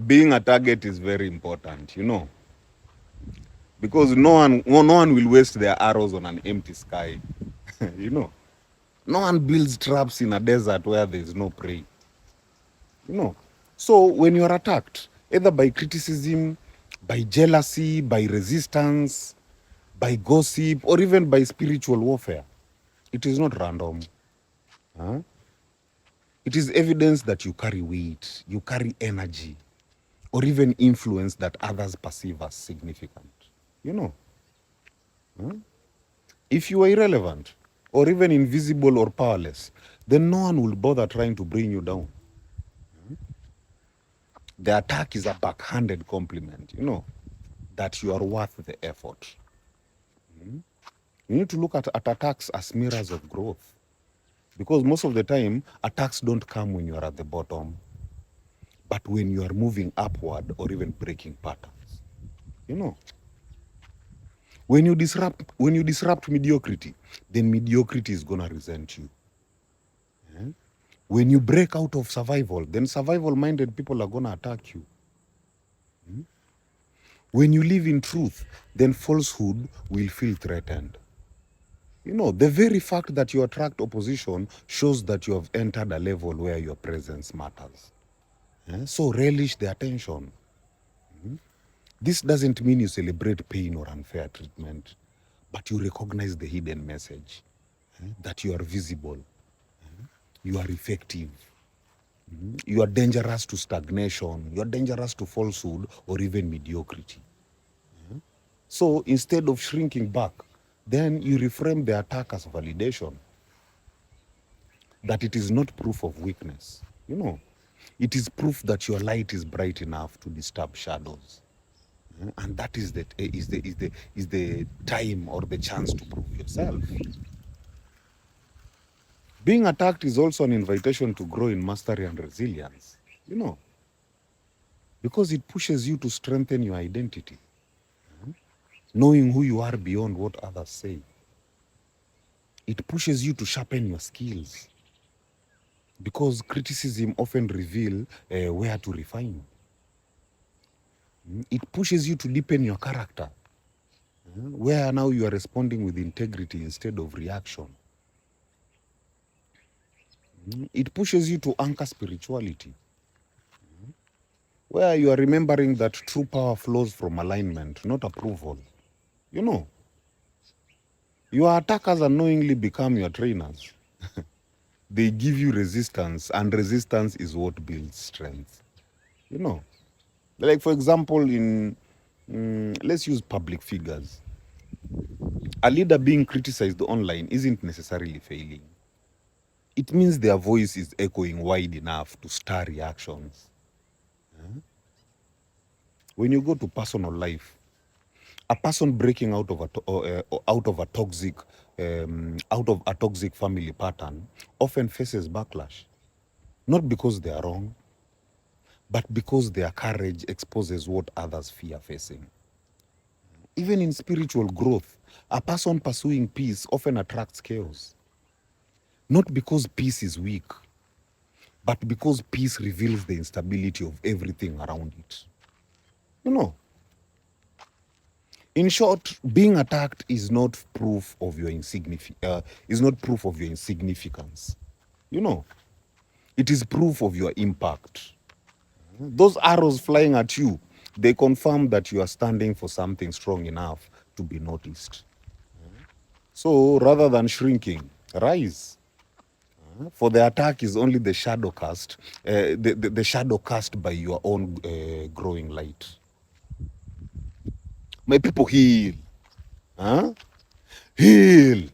being a target is very important, because no one will waste their arrows on an empty sky. you know, no one builds traps in a desert where there is no prey. You know, so when you are attacked, either by criticism, by jealousy, by resistance, by gossip, or even by spiritual warfare, it is not random. Huh? It is evidence that you carry weight, you carry energy, or even influence that others perceive as significant. You know, huh? If you are irrelevant, or even invisible or powerless, then no one will bother trying to bring you down. The attack is a backhanded compliment, that you are worth the effort. You need to look at attacks as mirrors of growth. Because most of the time, attacks don't come when you are at the bottom, but when you are moving upward or even breaking patterns. When you disrupt mediocrity, then mediocrity is gonna resent you. When you break out of survival, then survival-minded people are gonna attack you. When you live in truth, then falsehood will feel threatened. The very fact that you attract opposition shows that you have entered a level where your presence matters. So relish the attention. This doesn't mean you celebrate pain or unfair treatment, but you recognize the hidden message that you are visible, you are effective, you are dangerous to stagnation, you are dangerous to falsehood or even mediocrity. So instead of shrinking back, then you reframe the attack as validation, that it is not proof of weakness. It is proof that your light is bright enough to disturb shadows. And that is the time or the chance to prove yourself. Being attacked is also an invitation to grow in mastery and resilience, because it pushes you to strengthen your identity, knowing who you are beyond what others say. It pushes you to sharpen your skills, because criticism often reveals where to refine. It pushes you to deepen your character, where now you are responding with integrity instead of reaction. It pushes you to anchor spirituality, where you are remembering that true power flows from alignment, not approval. Your attackers unknowingly become your trainers. They give you resistance, and resistance is what builds strength. Like, for example, let's use public figures. A leader being criticized online isn't necessarily failing. It means their voice is echoing wide enough to stir reactions. When you go to personal life, a person breaking out of a toxic family pattern often faces backlash, not because they are wrong, but because their courage exposes what others fear facing. Even in spiritual growth, a person pursuing peace often attracts chaos, not because peace is weak, but because peace reveals the instability of everything around it. In short, being attacked is not proof of your insignificance. It is proof of your impact. Those arrows flying at you, they confirm that you are standing for something strong enough to be noticed. So rather than shrinking, rise. For the attack is only the shadow cast, the shadow cast by your own growing light. My people, heal. Heal.